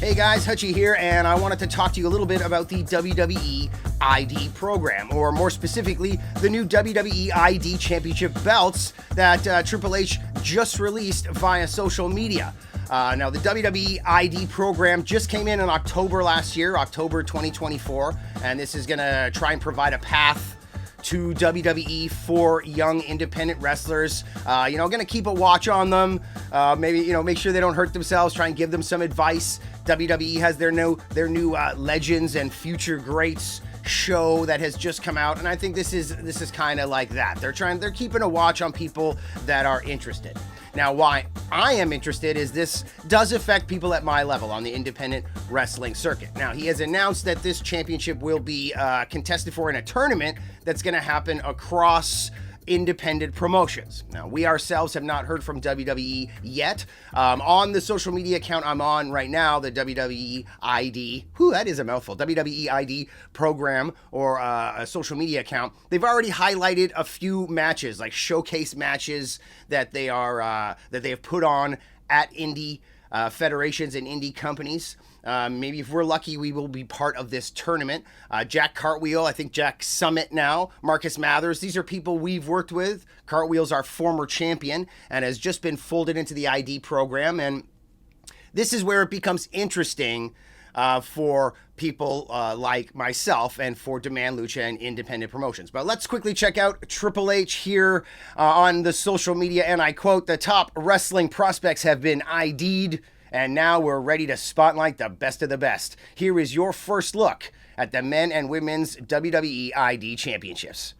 Hey guys, Hutchie here, and I wanted to talk to you a little bit about the WWE ID program, or more specifically, the new WWE ID Championship belts that Triple H just released via social media. Now, the WWE ID program just came in October last year, October 2024, and this is going to try and provide a path to WWE for young independent wrestlers. Going to keep a watch on them, maybe, make sure they don't hurt themselves, try and give them some advice. WWE has their new Legends and Future Greats show that has just come out, and I think this is kind of like that. They're keeping a watch on people that are interested. Now, why I am interested is this does affect people at my level on the independent wrestling circuit. Now, he has announced that this championship will be contested for in a tournament that's going to happen across independent promotions. Now, we ourselves have not heard from WWE yet. On the social media account I'm on right now, the WWE ID, that is a mouthful, WWE ID program, or a social media account, they've already highlighted a few matches, like showcase matches that they have put on at indie federations and indie companies. Maybe if we're lucky, we will be part of this tournament. Jack Cartwheel, I think Jack Summit now, Marcus Mathers, these are people we've worked with. Cartwheel's our former champion and has just been folded into the ID program. And this is where it becomes interesting for people like myself and for Demand Lucha and independent promotions. But let's quickly check out Triple H here on the social media. And I quote, "The top wrestling prospects have been ID'd. And now we're ready to spotlight the best of the best. Here is your first look at the men and women's WWE ID Championships."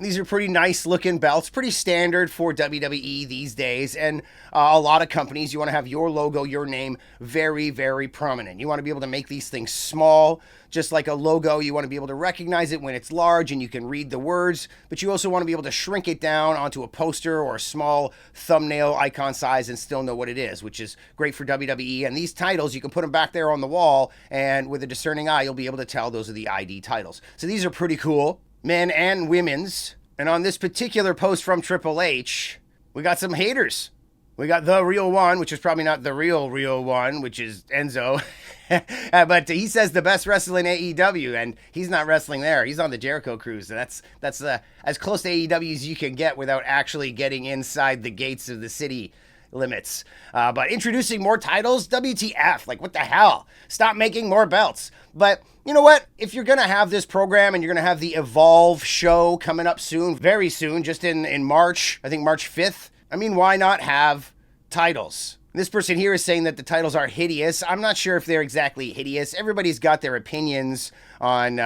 These are pretty nice looking belts, pretty standard for WWE these days. And a lot of companies, you want to have your logo, your name very, very prominent. You want to be able to make these things small, just like a logo. You want to be able to recognize it when it's large and you can read the words, but you also want to be able to shrink it down onto a poster or a small thumbnail icon size and still know what it is, which is great for WWE. And these titles, you can put them back there on the wall, and with a discerning eye, you'll be able to tell those are the ID titles. So these are pretty cool. Men and women's. And on this particular post from Triple H, we got some haters. We got the real one, which is probably not the real one, which is Enzo. But he says the best wrestler in AEW, and he's not wrestling there. He's on the Jericho Cruise. And that's as close to AEW as you can get without actually getting inside the gates of the city limits. But introducing more titles, WTF, like what the hell? Stop making more belts. But you know what? If you're going to have this program and you're going to have the Evolve show coming up soon, very soon, just in March, I think March 5th, why not have titles? This person here is saying that the titles are hideous. I'm not sure if they're exactly hideous. Everybody's got their opinions on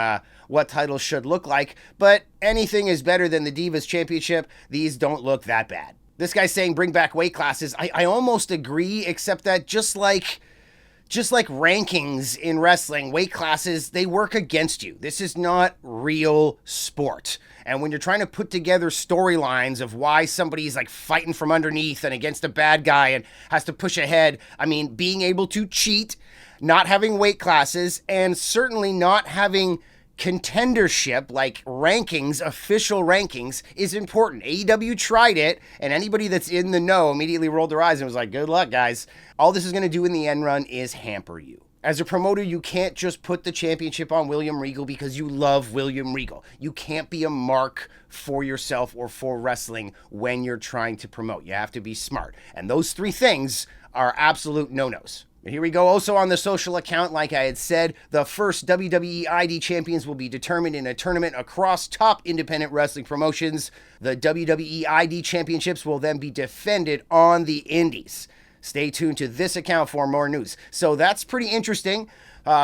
what titles should look like, but anything is better than the Divas Championship. These don't look that bad. This guy's saying bring back weight classes. I almost agree, except that just like rankings in wrestling, weight classes, they work against you. This is not real sport. And when you're trying to put together storylines of why somebody's like fighting from underneath and against a bad guy and has to push ahead, being able to cheat, not having weight classes, and certainly not having contendership, like rankings, official rankings, is important. AEW tried it, and anybody that's in the know immediately rolled their eyes and was like, good luck, guys. All this is going to do in the end run is hamper you. As a promoter, you can't just put the championship on William Regal because you love William Regal. You can't be a mark for yourself or for wrestling when you're trying to promote. You have to be smart. And those three things are absolute no-nos. Here we go. Also on the social account, like I had said, the first WWE ID champions will be determined in a tournament across top independent wrestling promotions. The WWE ID championships will then be defended on the indies. Stay tuned to this account for more news. So that's pretty interesting.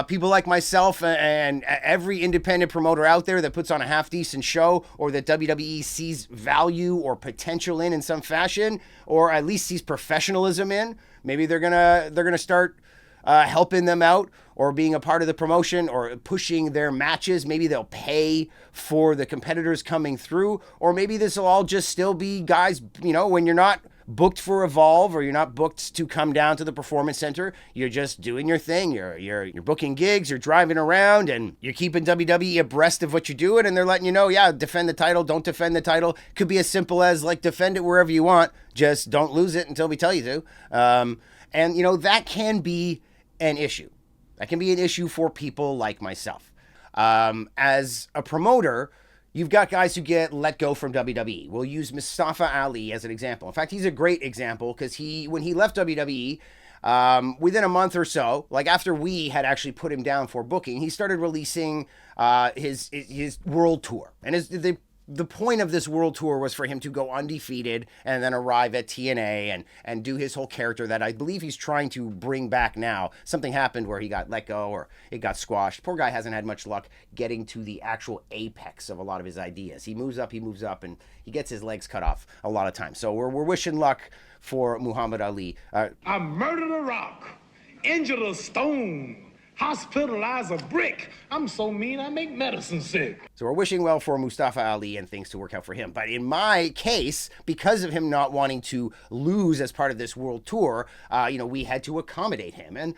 People like myself and every independent promoter out there that puts on a half-decent show, or that WWE sees value or potential in some fashion, or at least sees professionalism in, maybe they're gonna start helping them out or being a part of the promotion or pushing their matches. Maybe they'll pay for the competitors coming through, or maybe this will all just still be guys, when you're not booked for Evolve or you're not booked to come down to the Performance Center, you're just doing your thing. You're booking gigs, you're driving around, and you're keeping WWE abreast of what you're doing, and they're letting you know, defend the title, don't defend the title. Could be as simple as like defend it wherever you want, just don't lose it until we tell you to. And that can be an issue. That can be an issue for people like myself. As a promoter, you've got guys who get let go from WWE. We'll use Mustafa Ali as an example. In fact, he's a great example because when he left WWE, within a month or so, like after we had actually put him down for booking, he started releasing his world tour. And the point of this world tour was for him to go undefeated and then arrive at TNA and do his whole character that I believe he's trying to bring back now. Something happened where he got let go or it got squashed. Poor guy hasn't had much luck getting to the actual apex of a lot of his ideas. He moves up, and he gets his legs cut off a lot of times. So we're wishing luck for Muhammad Ali. I murdered a rock, injured a stone, hospitalize a brick. I'm so mean I make medicine sick. So we're wishing well for Mustafa Ali and things to work out for him. But in my case, because of him not wanting to lose as part of this world tour, we had to accommodate him. And,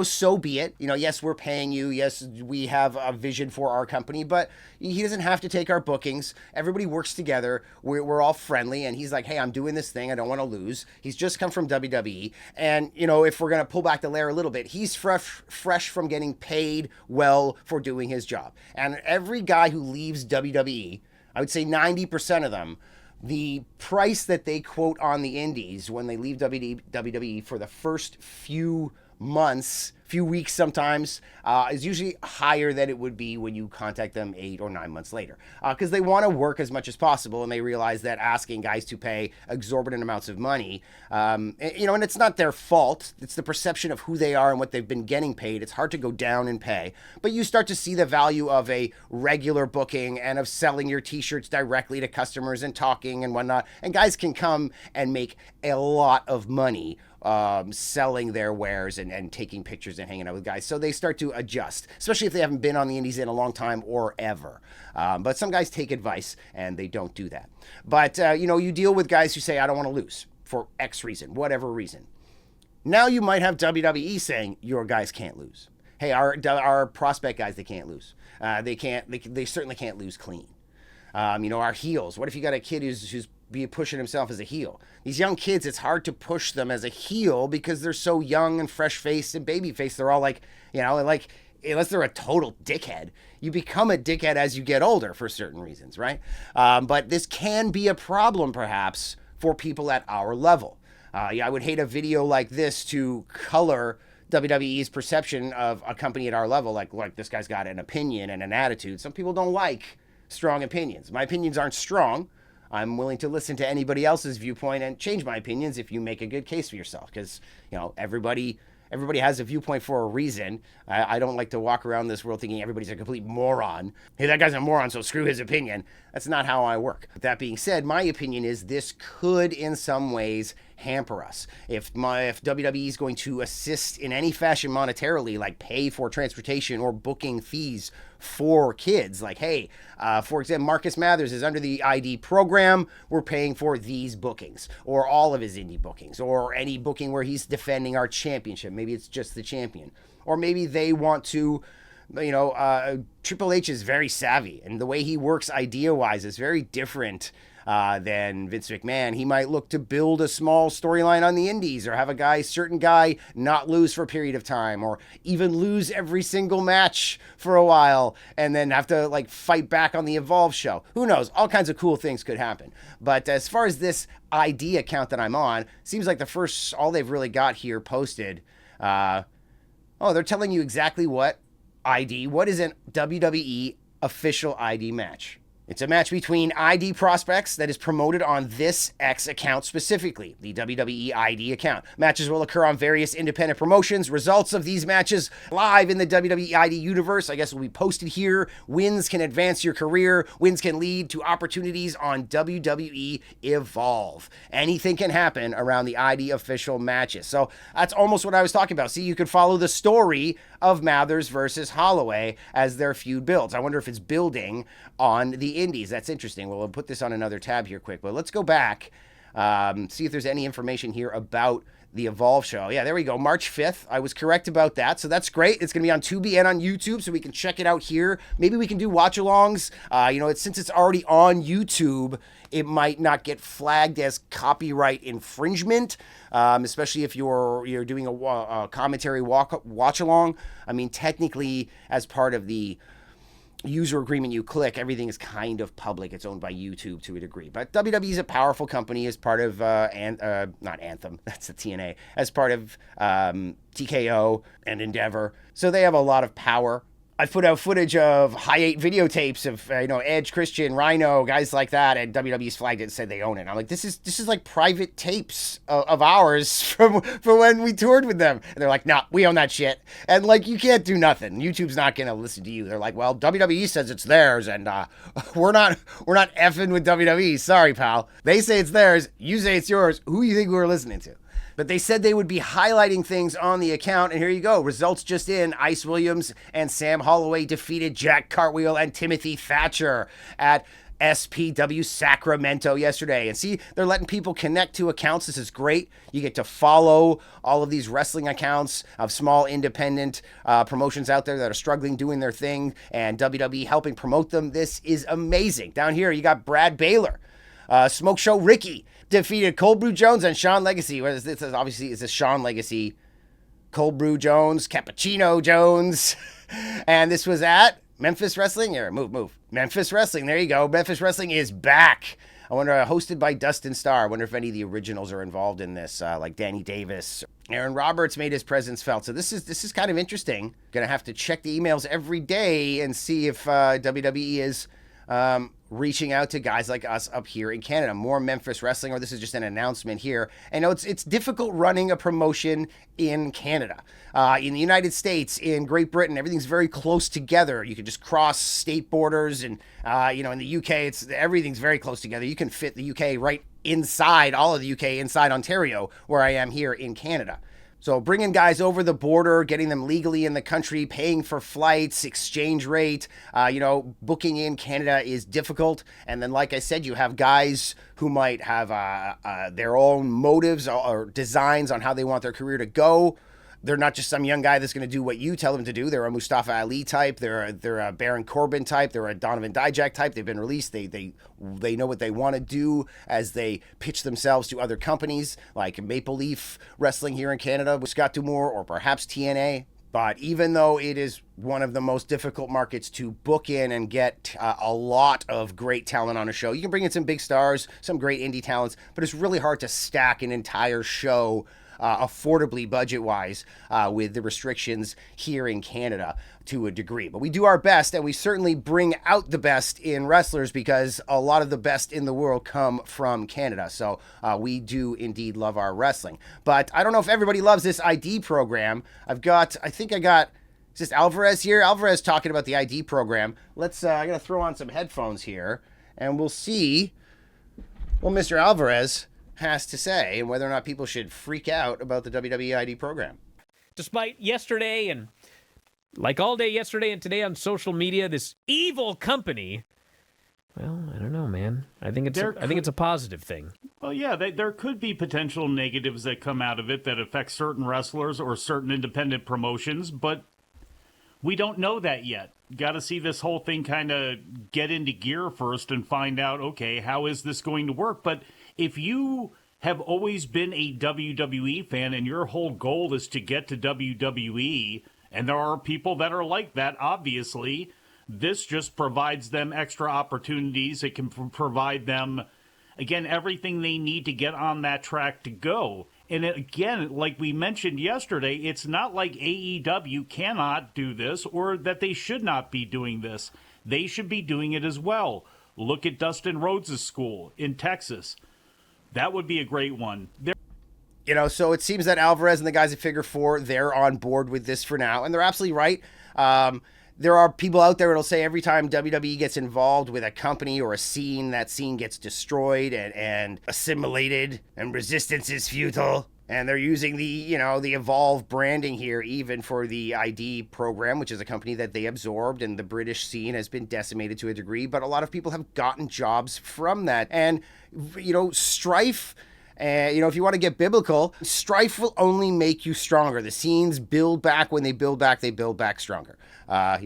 so be it. Yes, we're paying you. Yes, we have a vision for our company, but he doesn't have to take our bookings. Everybody works together. We're all friendly. And he's like, hey, I'm doing this thing. I don't want to lose. He's just come from WWE. And, if we're going to pull back the layer a little bit, he's fresh from getting paid well for doing his job. And every guy who leaves WWE, I would say 90% of them, the price that they quote on the indies when they leave WWE for the first few months, few weeks sometimes, is usually higher than it would be when you contact them 8 or 9 months later. Because they want to work as much as possible, and they realize that asking guys to pay exorbitant amounts of money, and it's not their fault. It's the perception of who they are and what they've been getting paid. It's hard to go down in pay. But you start to see the value of a regular booking and of selling your t-shirts directly to customers and talking and whatnot. And guys can come and make a lot of money selling their wares and taking pictures and hanging out with guys. So they start to adjust, especially if they haven't been on the indies in a long time or ever. But some guys take advice and they don't do that. But, you deal with guys who say, I don't want to lose for X reason, whatever reason. Now you might have WWE saying, your guys can't lose. Hey, our prospect guys, they can't lose. They certainly can't lose clean. Our heels. What if you got a kid who's pushing himself as a heel? These young kids, it's hard to push them as a heel because they're so young and fresh-faced and baby-faced. They're all like, unless they're a total dickhead, you become a dickhead as you get older for certain reasons, right? But this can be a problem, perhaps, for people at our level. I would hate a video like this to color WWE's perception of a company at our level, like this guy's got an opinion and an attitude. Some people don't like strong opinions. My opinions aren't strong. I'm willing to listen to anybody else's viewpoint and change my opinions if you make a good case for yourself. Because, everybody has a viewpoint for a reason. I don't like to walk around this world thinking everybody's a complete moron. Hey, that guy's a moron, so screw his opinion. That's not how I work. With that being said, my opinion is this could, in some ways, hamper us. If WWE is going to assist in any fashion monetarily, like pay for transportation or booking fees for kids, like, hey, for example, Marcus Mathers is under the ID program, we're paying for these bookings, or all of his indie bookings, or any booking where he's defending our championship. Maybe it's just the champion. Or maybe they want to, Triple H is very savvy, and the way he works idea-wise is very different than Vince McMahon. He might look to build a small storyline on the indies, or have a certain guy not lose for a period of time, or even lose every single match for a while and then have to fight back on the Evolve show. Who knows? All kinds of cool things could happen. But as far as this ID account that I'm on, seems like all they've really got here posted, they're telling you exactly what is a WWE official ID match. It's a match between ID prospects that is promoted on this X account specifically, the WWE ID account. Matches will occur on various independent promotions. Results of these matches live in the WWE ID universe, I guess, will be posted here. Wins can advance your career. Wins can lead to opportunities on WWE Evolve. Anything can happen around the ID official matches. So that's almost what I was talking about. See, you could follow the story of Mathers versus Holloway as their feud builds. I wonder if it's building on the indies. That's interesting. We'll put this on another tab here quick, but let's go back, see if there's any information here about The Evolve show. Yeah, there we go. March 5th. I was correct about that. So that's great. It's going to be on Tubi and on YouTube, so we can check it out here. Maybe we can do watch-alongs. Since it's already on YouTube, it might not get flagged as copyright infringement, especially if you're doing a commentary watch-along. I mean, technically, as part of the user agreement you click, everything is kind of public. It's owned by YouTube to a degree. But WWE is a powerful company as part of, not Anthem, that's the TNA, as part of TKO and Endeavor. So they have a lot of power. I put out footage of High 8 videotapes of Edge, Christian, Rhino, guys like that, and WWE's flagged it and said they own it. And I'm like, this is like private tapes of ours from when we toured with them. And they're like, nah, we own that shit. And like, you can't do nothing. YouTube's not gonna listen to you. They're like, well, WWE says it's theirs, and we're not effing with WWE. Sorry, pal. They say it's theirs. You say it's yours. Who do you think we're listening to? But they said they would be highlighting things on the account, and here you go. Results just in. Ice Williams and Sam Holloway defeated Jack Cartwheel and Timothy Thatcher at SPW Sacramento yesterday. And see, they're letting people connect to accounts. This is great. You get to follow all of these wrestling accounts of small independent promotions out there that are struggling doing their thing, and WWE helping promote them. This is amazing. Down here, you got Brad Baylor. Smoke Show Ricky defeated Cold Brew Jones and Sean Legacy. This is obviously it's a Sean Legacy, Cold Brew Jones, Cappuccino Jones, and this was at Memphis Wrestling. Here, move. Memphis Wrestling. There you go. Memphis Wrestling is back. I wonder, hosted by Dustin Starr. I wonder if any of the originals are involved in this, like Danny Davis. Aaron Roberts made his presence felt. So this is kind of interesting. Gonna have to check the emails every day and see if WWE is reaching out to guys like us up here in Canada. More Memphis Wrestling, or this is just an announcement here. I know it's difficult running a promotion in Canada. In the United States, in Great Britain, everything's very close together. You can just cross state borders, and in the UK, everything's very close together. You can fit the UK right inside, all of the UK inside Ontario, where I am here in Canada. So bringing guys over the border, getting them legally in the country, paying for flights, exchange rate, booking in Canada is difficult. And then, like I said, you have guys who might have their own motives or designs on how they want their career to go. They're not just some young guy that's going to do what you tell them to do. They're a Mustafa Ali type. They're a Baron Corbin type. They're a Donovan Dijak type. They've been released. They know what they want to do as they pitch themselves to other companies like Maple Leaf Wrestling here in Canada with Scott D'Amour, or perhaps TNA. But even though it is one of the most difficult markets to book in and get a lot of great talent on a show, you can bring in some big stars, some great indie talents, but it's really hard to stack an entire show affordably budget-wise with the restrictions here in Canada to a degree. But we do our best, and we certainly bring out the best in wrestlers because a lot of the best in the world come from Canada. So we do indeed love our wrestling. But I don't know if everybody loves this ID program. I think I got, is this Alvarez here? Alvarez talking about the ID program. I'm going to throw on some headphones here, and we'll see what Mr. Alvarez has to say and whether or not people should freak out about the WWE ID program. Despite yesterday and like all day yesterday and today on social media, this evil company, well, I don't know, man. I think it's a positive thing. Well, yeah, there could be potential negatives that come out of it that affect certain wrestlers or certain independent promotions, but we don't know that yet. Got to see this whole thing kind of get into gear first and find out, okay, how is this going to work? But if you have always been a WWE fan and your whole goal is to get to WWE, and there are people that are like that, obviously, this just provides them extra opportunities. It can provide them, again, everything they need to get on that track to go. And again, like we mentioned yesterday, it's not like AEW cannot do this or that they should not be doing this. They should be doing it as well. Look at Dustin Rhodes' school in Texas. That would be a great one. So it seems that Alvarez and the guys at Figure 4, they're on board with this for now, and they're absolutely right. There are people out there that'll say every time WWE gets involved with a company or a scene, that scene gets destroyed and assimilated, and resistance is futile. And they're using the Evolve branding here, even for the ID program, which is a company that they absorbed, and the British scene has been decimated to a degree, but a lot of people have gotten jobs from that. And, Strife And, if you want to get biblical, strife will only make you stronger. The scenes build back. When they build back stronger. I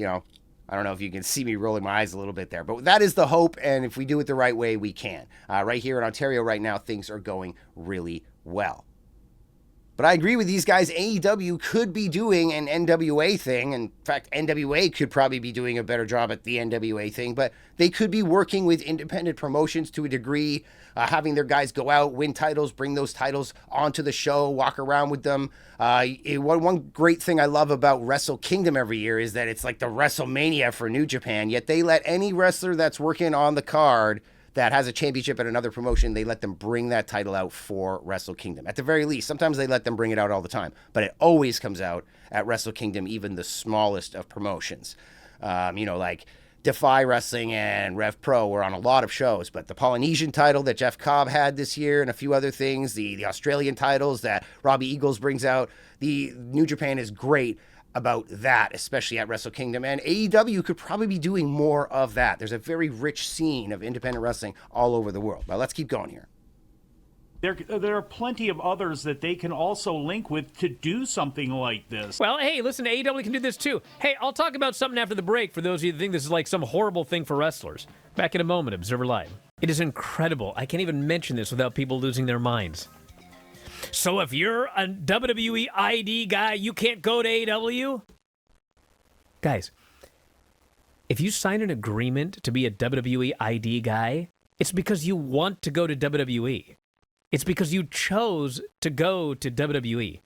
don't know if you can see me rolling my eyes a little bit there, but that is the hope. And if we do it the right way, we can. Right here in Ontario right now, things are going really well. But I agree with these guys. AEW could be doing an NWA thing. In fact, NWA could probably be doing a better job at the NWA thing, but they could be working with independent promotions to a degree, having their guys go out, win titles, bring those titles onto the show, walk around with them. One great thing I love about Wrestle Kingdom every year is that it's like the WrestleMania for New Japan, yet they let any wrestler that's working on the card that has a championship at another promotion, they let them bring that title out for Wrestle Kingdom. At the very least, sometimes they let them bring it out all the time, but it always comes out at Wrestle Kingdom, even the smallest of promotions. Like Defy Wrestling and Rev Pro were on a lot of shows, but the Polynesian title that Jeff Cobb had this year and a few other things, the Australian titles that Robbie Eagles brings out, the New Japan is great about that, especially at Wrestle Kingdom, and AEW could probably be doing more of that. There's a very rich scene of independent wrestling all over the world. But let's keep going here. There are plenty of others that they can also link with to do something like this. Well, hey, listen, AEW can do this too. Hey, I'll talk about something after the break for those of you that think this is like some horrible thing for wrestlers. Back in a moment, Observer Live. It is incredible. I can't even mention this without people losing their minds. So if you're a WWE ID guy, you can't go to AEW? Guys, if you sign an agreement to be a WWE ID guy, it's because you want to go to WWE. It's because you chose to go to WWE.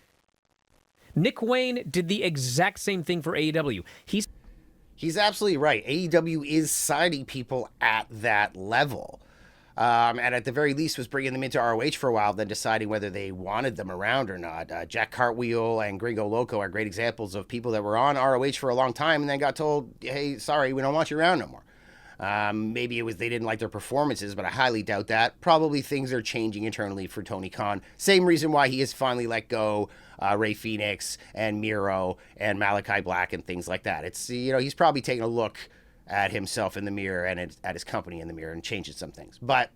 Nick Wayne did the exact same thing for AEW. He's absolutely right. AEW is signing people at that level. And at the very least was bringing them into ROH for a while, then deciding whether they wanted them around or not. Jack Cartwheel and Gringo Loco are great examples of people that were on ROH for a long time and then got told, hey, sorry, we don't want you around no more. Maybe it was they didn't like their performances, but I highly doubt that. Probably things are changing internally for Tony Khan. Same reason why he has finally let go Ray Phoenix and Miro and Malachi Black and things like that. It's, he's probably taking a look at himself in the mirror and at his company in the mirror and changes some things. But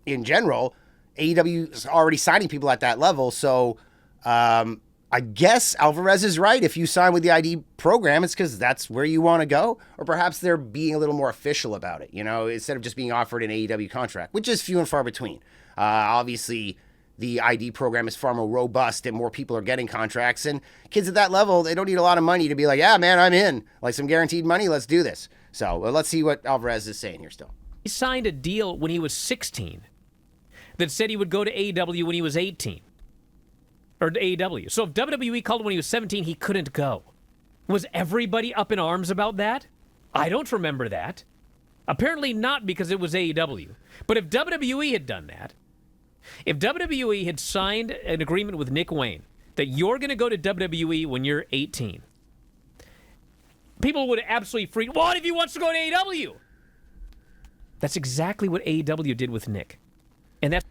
in general, AEW is already signing people at that level. So I guess Alvarez is right. If you sign with the ID program, it's because that's where you want to go. Or perhaps they're being a little more official about it, instead of just being offered an AEW contract, which is few and far between. Obviously, the ID program is far more robust and more people are getting contracts. And kids at that level, they don't need a lot of money to be like, yeah, man, I'm in. Like some guaranteed money, let's do this. So let's see what Alvarez is saying here still. He signed a deal when he was 16 that said he would go to AEW when he was 18. Or to AEW. So if WWE called him when he was 17, he couldn't go. Was everybody up in arms about that? I don't remember that. Apparently not, because it was AEW. But if WWE had done that, if WWE had signed an agreement with Nick Wayne that you're going to go to WWE when you're 18, people would have absolutely freaked. What if he wants to go to AEW? That's exactly what AEW did with Nick. And that's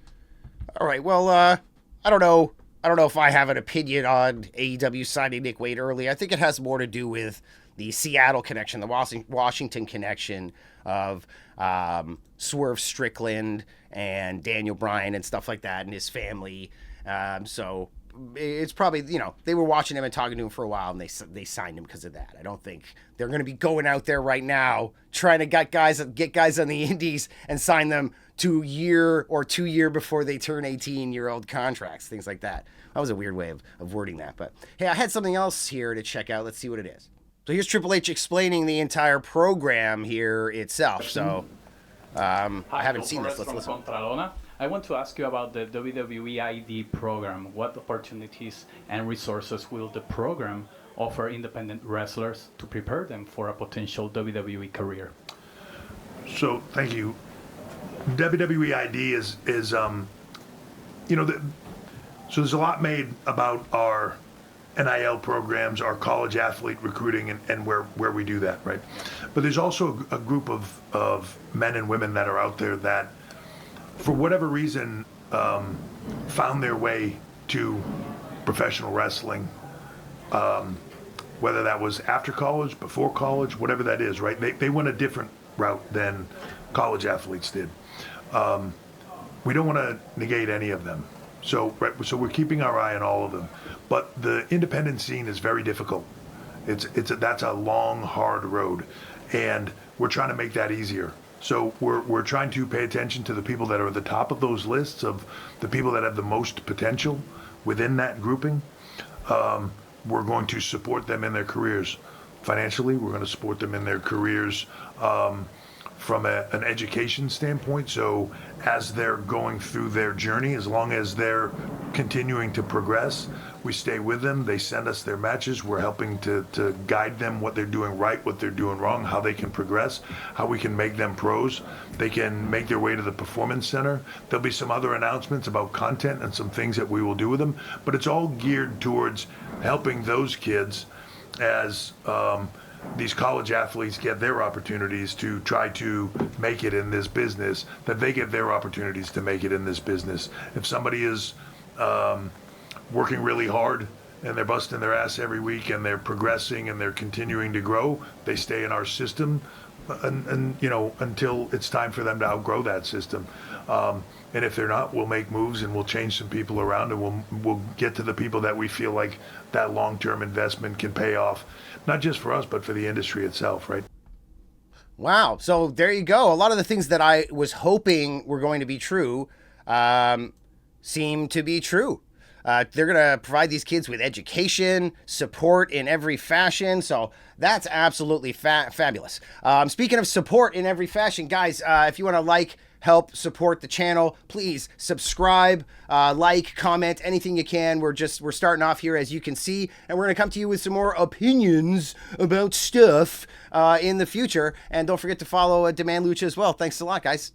all right. Well, I don't know. I don't know if I have an opinion on AEW signing Nick Wayne early. I think it has more to do with the Seattle connection, the Washington connection of Swerve Strickland and Daniel Bryan and stuff like that, and his family. So it's probably, they were watching him and talking to him for a while, and they signed him because of that. I don't think they're going to be going out there right now trying to get guys on the indies and sign them to year or 2 year before they turn 18-year-old contracts, things like that. That was a weird way of wording that. But hey, I had something else here to check out. Let's see what it is. So here's Triple H explaining the entire program here itself. So I haven't seen this. Let's listen. I want to ask you about the WWE ID program. What opportunities and resources will the program offer independent wrestlers to prepare them for a potential WWE career? So, thank you. WWE ID is so there's a lot made about our NIL programs, our college athlete recruiting, and where we do that, right? But there's also a group of men and women that are out there that, for whatever reason, found their way to professional wrestling, whether that was after college, before college, whatever that is, right? They went a different route than college athletes did. We don't want to negate any of them. So, right, so we're keeping our eye on all of them. But the independent scene is very difficult. That's a long, hard road, and we're trying to make that easier. So we're trying to pay attention to the people that are at the top of those lists of the people that have the most potential within that grouping. We're going to support them in their careers financially. We're going to support them in their careers from an education standpoint. So as they're going through their journey, as long as they're continuing to progress, we stay with them. They send us their matches. We're helping to guide them what they're doing right, what they're doing wrong, how they can progress, how we can make them pros. They can make their way to the Performance Center. There'll be some other announcements about content and some things that we will do with them, but it's all geared towards helping those kids as these college athletes get their opportunities to try to make it in this business, that they get their opportunities to make it in this business. If somebody is working really hard and they're busting their ass every week and they're progressing and they're continuing to grow, they stay in our system and you know, until it's time for them to outgrow that system. And if they're not, we'll make moves and we'll change some people around, and we'll get to the people that we feel like that long-term investment can pay off, not just for us, but for the industry itself, right? Wow. So there you go. A lot of the things that I was hoping were going to be true seem to be true. They're going to provide these kids with education, support in every fashion. So that's absolutely fabulous. Speaking of support in every fashion, guys, if you want to help support the channel, please subscribe, comment, anything you can. We're starting off here, as you can see, and we're going to come to you with some more opinions about stuff in the future. And don't forget to follow Demand Lucha as well. Thanks a lot, guys.